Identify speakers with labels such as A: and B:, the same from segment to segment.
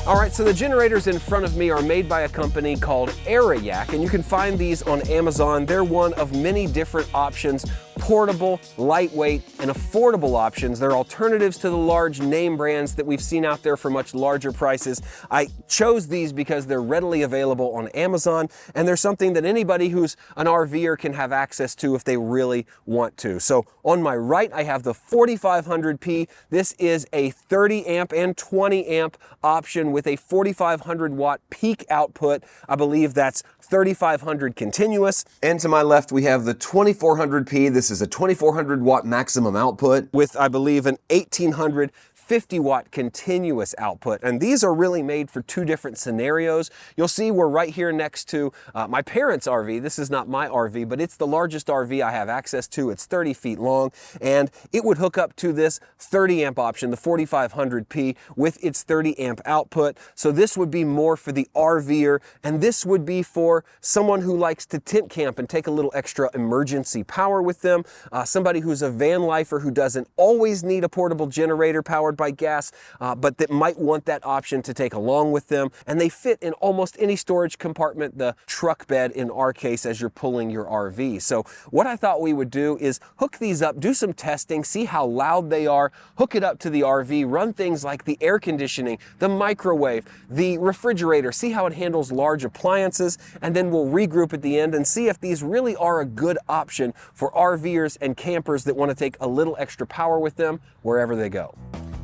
A: All right, so the generators in front of me are made by a company called Erayak, and you can find these on Amazon. They're one of many different options, portable, lightweight, and affordable options. They're alternatives to the large name brands that we've seen out there for much larger prices. I chose these because they're readily available on Amazon, and they're something that anybody who's an RVer can have access to if they really want to. So on my right, I have the 4500P. This is a 30 amp and 20 amp option with a 4500 watt peak output. I believe that's 3500 continuous. And to my left, we have the 2400P. This is a 2400 watt maximum output with, I believe, an 1850 watt continuous output. And these are really made for two different scenarios. You'll see we're right here next to my parents' RV. This is not my RV, but it's the largest RV I have access to. It's 30 feet long, and it would hook up to this 30 amp option, the 4500P, with its 30 amp output. So this would be more for the RVer, and this would be for someone who likes to tent camp and take a little extra emergency power with them, somebody who's a van lifer who doesn't always need a portable generator powered by gas, but that might want that option to take along with them. And they fit in almost any storage compartment, the truck bed in our case, as you're pulling your RV. So what I thought we would do is hook these up, do some testing, see how loud they are, hook it up to the RV, run things like the air conditioning, the microwave, the refrigerator, see how it handles large appliances, and then we'll regroup at the end and see if these really are a good option for RVers and campers that want to take a little extra power with them wherever they go.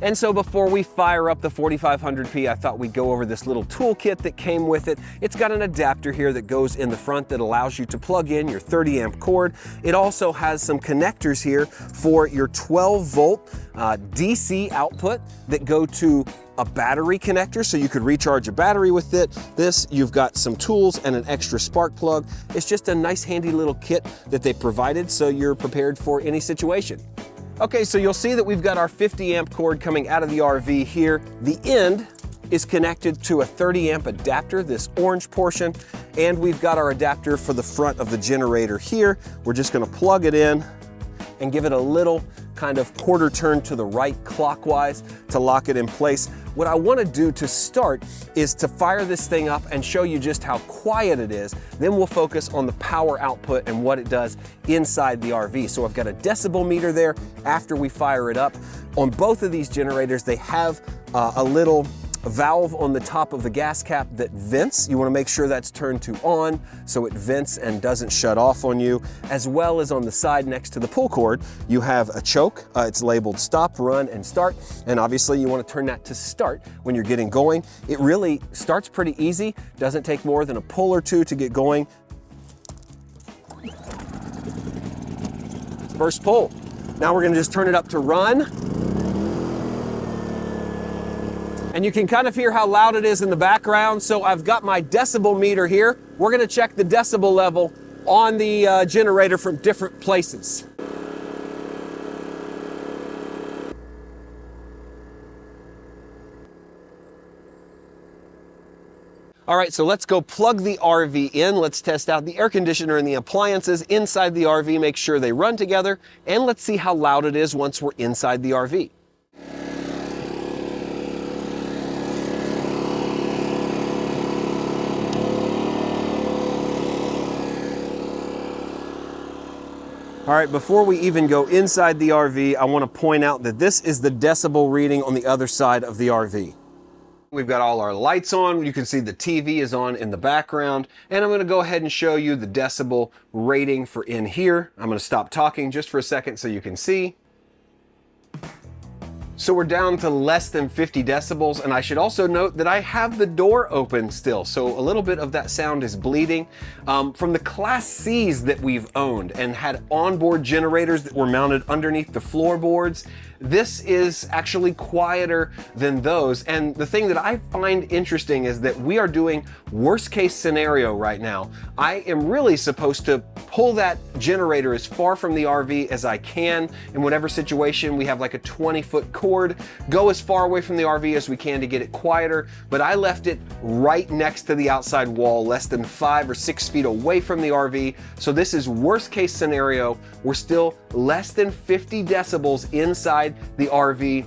A: And so before we fire up the 4500P, I thought we'd go over this little toolkit that came with it. It's got an adapter here that goes in the front that allows you to plug in your 30 amp cord. It also has some connectors here for your 12 volt DC output that go to a battery connector, so you could recharge a battery with it. This, you've got some tools and an extra spark plug. It's just a nice handy little kit that they provided so you're prepared for any situation. Okay, so you'll see that we've got our 50 amp cord coming out of the RV here. The end is connected to a 30 amp adapter, this orange portion, and we've got our adapter for the front of the generator here. We're just gonna plug it in and give it a little kind of quarter turn to the right clockwise to lock it in place. What I want to do to start is to fire this thing up and show you just how quiet it is. Then we'll focus on the power output and what it does inside the RV. So I've got a decibel meter there after we fire it up. On both of these generators, they have a little valve on the top of the gas cap that vents. You want to make sure that's turned to on so it vents and doesn't shut off on you. As well as on the side next to the pull cord, you have a choke. It's labeled stop, run, and start. And obviously you want to turn that to start when you're getting going. It really starts pretty easy. Doesn't take more than a pull or two to get going. First pull. Now we're going to just turn it up to run. And you can kind of hear how loud it is in the background. So I've got my decibel meter here. We're gonna check the decibel level on the generator from different places. All right, so let's go plug the RV in. Let's test out the air conditioner and the appliances inside the RV, make sure they run together, and let's see how loud it is once we're inside the RV. All right, before we even go inside the RV, I want to point out that this is the decibel reading on the other side of the RV. We've got all our lights on. You can see the TV is on in the background. And I'm going to go ahead and show you the decibel rating for in here. I'm going to stop talking just for a second so you can see. So we're down to less than 50 decibels, and I should also note that I have the door open still, so a little bit of that sound is bleeding. From the Class Cs that we've owned and had onboard generators that were mounted underneath the floorboards, this is actually quieter than those. And the thing that I find interesting is that we are doing worst case scenario right now. I am really supposed to pull that generator as far from the RV as I can in whatever situation. We have like a 20-foot cord, go as far away from the RV as we can to get it quieter, but I left it right next to the outside wall, less than 5 or 6 feet away from the RV. So this is worst case scenario. We're still less than 50 decibels inside the RV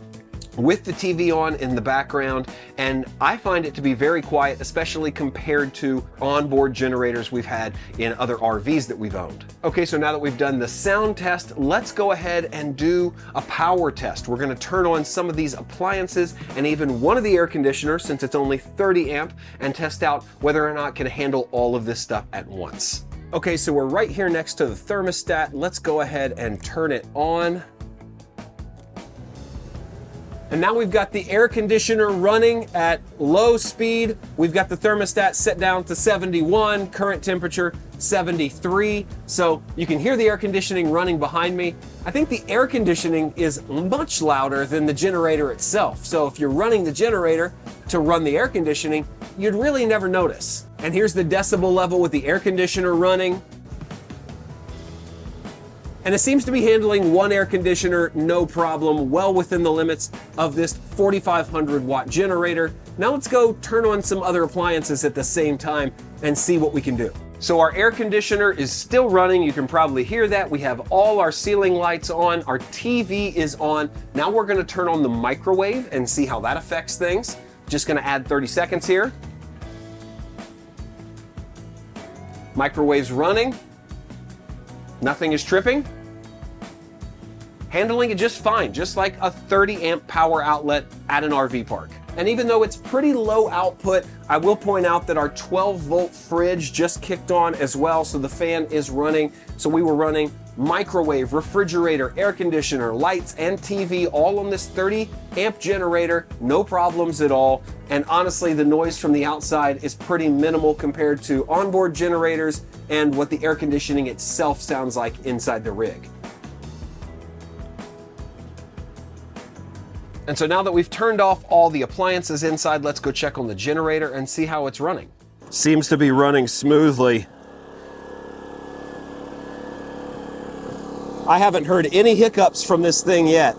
A: with the TV on in the background, and I find it to be very quiet, especially compared to onboard generators we've had in other RVs that we've owned. Okay, so now that we've done the sound test, let's go ahead and do a power test. We're gonna turn on some of these appliances and even one of the air conditioners, since it's only 30 amp, and test out whether or not it can handle all of this stuff at once. Okay, so we're right here next to the thermostat. Let's go ahead and turn it on. And now we've got the air conditioner running at low speed. We've got the thermostat set down to 71, current temperature 73. So you can hear the air conditioning running behind me. I think the air conditioning is much louder than the generator itself. So if you're running the generator to run the air conditioning, you'd really never notice. And here's the decibel level with the air conditioner running. And it seems to be handling one air conditioner, no problem, well within the limits of this 4,500 watt generator. Now let's go turn on some other appliances at the same time and see what we can do. So our air conditioner is still running. You can probably hear that. We have all our ceiling lights on. Our TV is on. Now we're gonna turn on the microwave and see how that affects things. Just gonna add 30 seconds here. Microwave's running. Nothing is tripping. Handling it just fine, just like a 30 amp power outlet at an RV park. And even though it's pretty low output, I will point out that our 12 volt fridge just kicked on as well, so the fan is running. So we were running microwave, refrigerator, air conditioner, lights, and TV all on this 30 amp generator, no problems at all. And honestly, the noise from the outside is pretty minimal compared to onboard generators and what the air conditioning itself sounds like inside the rig. And so now that we've turned off all the appliances inside, let's go check on the generator and see how it's running. Seems to be running smoothly. I haven't heard any hiccups from this thing yet.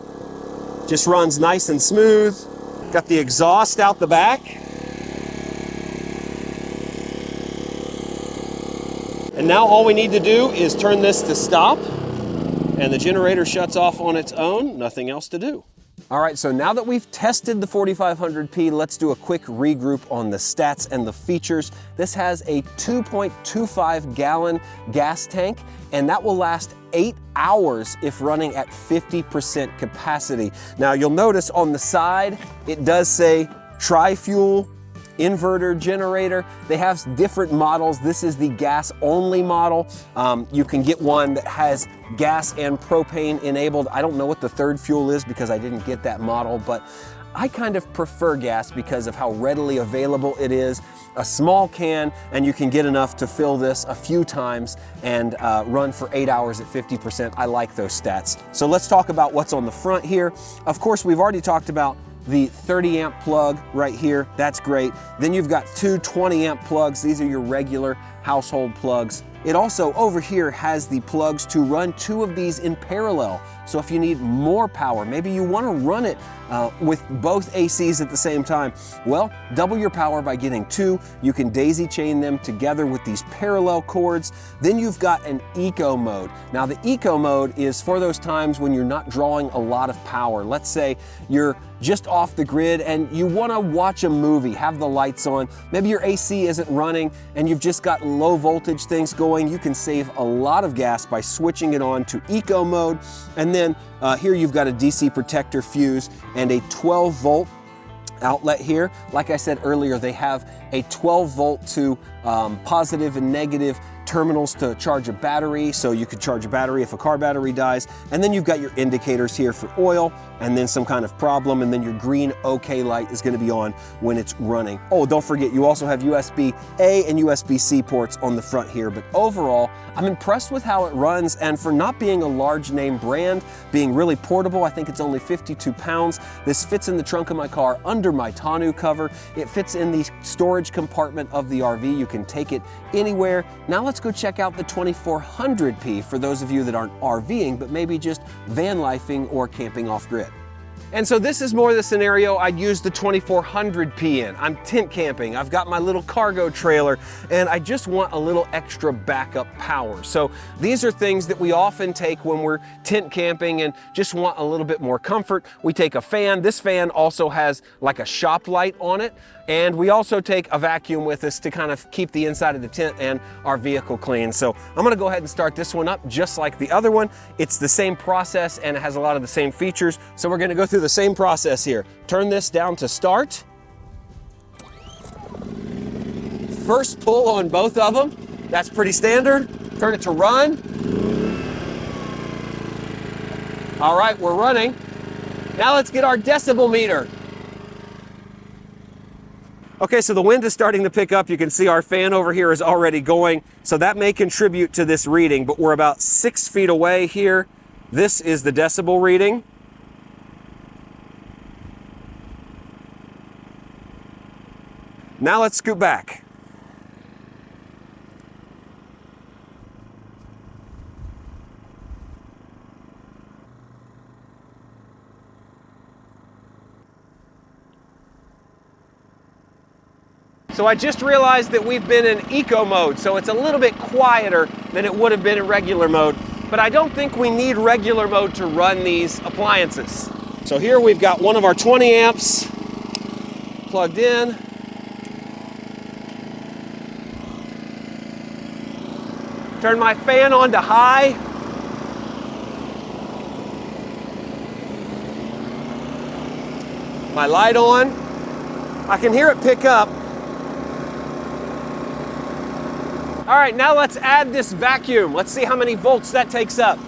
A: Just runs nice and smooth. Got the exhaust out the back. And now all we need to do is turn this to stop, and the generator shuts off on its own, nothing else to do. All right, so now that we've tested the 4500P, let's do a quick regroup on the stats and the features. This has a 2.25 gallon gas tank, and that will last 8 hours if running at 50% capacity. Now you'll notice on the side, it does say tri-fuel inverter generator. They have different models. This is the gas only model. You can get one that has gas and propane enabled. I don't know what the third fuel is because I didn't get that model, but I kind of prefer gas because of how readily available it is. A small can, and you can get enough to fill this a few times and run for 8 hours at 50%. I like those stats. So let's talk about what's on the front here. Of course, we've already talked about the 30 amp plug right here. That's great. Then you've got two 20 amp plugs. These are your regular household plugs. It also over here has the plugs to run two of these in parallel. So if you need more power, maybe you want to run it with both ACs at the same time, well, double your power by getting two. You can daisy chain them together with these parallel cords. Then you've got an eco mode. Now the eco mode is for those times when you're not drawing a lot of power. Let's say you're just off the grid and you want to watch a movie, have the lights on. Maybe your AC isn't running and you've just got low voltage things going. You can save a lot of gas by switching it on to eco mode. And then here you've got a DC protector fuse and a 12 volt outlet here. Like I said earlier, they have a 12 volt to positive and negative terminals to charge a battery, so you could charge a battery if a car battery dies. And then you've got your indicators here for oil and then some kind of problem, and then your green OK light is going to be on when it's running. Oh, don't forget, you also have USB-A and USB-C ports on the front here. But overall, I'm impressed with how it runs, and for not being a large name brand, being really portable. I think it's only 52 pounds. This fits in the trunk of my car under my tonneau cover. It fits in the storage compartment of the RV. You can take it anywhere. Now let's go check out the 2400P for those of you that aren't RVing, but maybe just van lifing or camping off grid. And so this is more the scenario I'd use the 2400P in. I'm tent camping, I've got my little cargo trailer, and I just want a little extra backup power. So these are things that we often take when we're tent camping and just want a little bit more comfort. We take a fan. This fan also has like a shop light on it. And we also take a vacuum with us to kind of keep the inside of the tent and our vehicle clean. So I'm gonna go ahead and start this one up just like the other one. It's the same process and it has a lot of the same features. So we're gonna go through the same process here. Turn this down to start. First pull on both of them. That's pretty standard. Turn it to run. All right, we're running. Now let's get our decibel meter. Okay, so the wind is starting to pick up. You can see our fan over here is already going. So that may contribute to this reading, but we're about 6 feet away here. This is the decibel reading. Now let's scoot back. So I just realized that we've been in eco mode, so it's a little bit quieter than it would have been in regular mode, but I don't think we need regular mode to run these appliances. So here we've got one of our 20 amps plugged in. Turn my fan on to high. My light on. I can hear it pick up. All right, now let's add this vacuum. Let's see how many volts that takes up.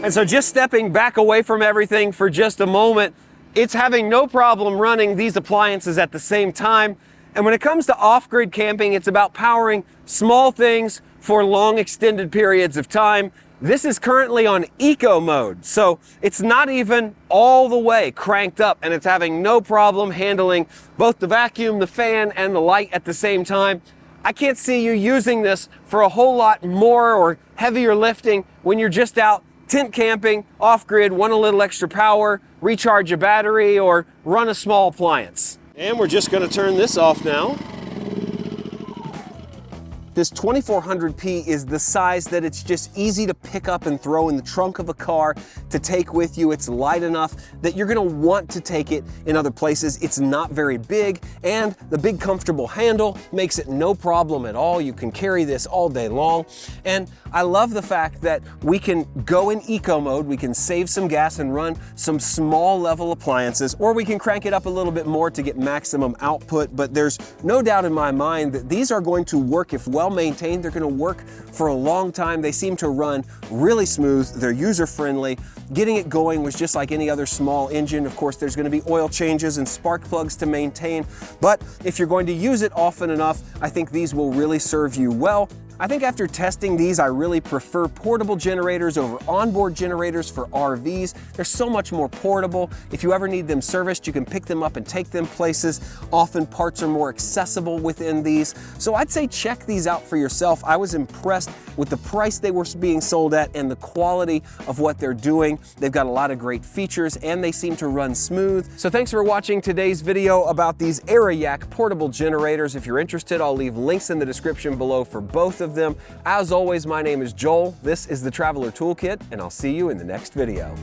A: And so just stepping back away from everything for just a moment, it's having no problem running these appliances at the same time. And when it comes to off-grid camping, it's about powering small things for long extended periods of time. This is currently on eco mode, so it's not even all the way cranked up, and it's having no problem handling both the vacuum, the fan, and the light at the same time. I can't see you using this for a whole lot more or heavier lifting when you're just out tent camping, off-grid, want a little extra power, recharge a battery, or run a small appliance. And we're just gonna turn this off now. This 2400P is the size that it's just easy to pick up and throw in the trunk of a car to take with you. It's light enough that you're gonna want to take it in other places. It's not very big, and the big comfortable handle makes it no problem at all. You can carry this all day long. And I love the fact that we can go in eco mode, we can save some gas and run some small level appliances, or we can crank it up a little bit more to get maximum output. But there's no doubt in my mind that these are going to work if well maintained. They're going to work for a long time. They seem to run really smooth. They're user friendly. Getting it going was just like any other small engine. Of course, there's going to be oil changes and spark plugs to maintain, but if you're going to use it often enough, I think these will really serve you well. I think after testing these, I really prefer portable generators over onboard generators for RVs. They're so much more portable. If you ever need them serviced, you can pick them up and take them places. Often parts are more accessible within these. So I'd say check these out for yourself. I was impressed with the price they were being sold at and the quality of what they're doing. They've got a lot of great features and they seem to run smooth. So thanks for watching today's video about these Erayak portable generators. If you're interested, I'll leave links in the description below for both of them. As always, my name is Joel. This is the Traveler Toolkit, and I'll see you in the next video.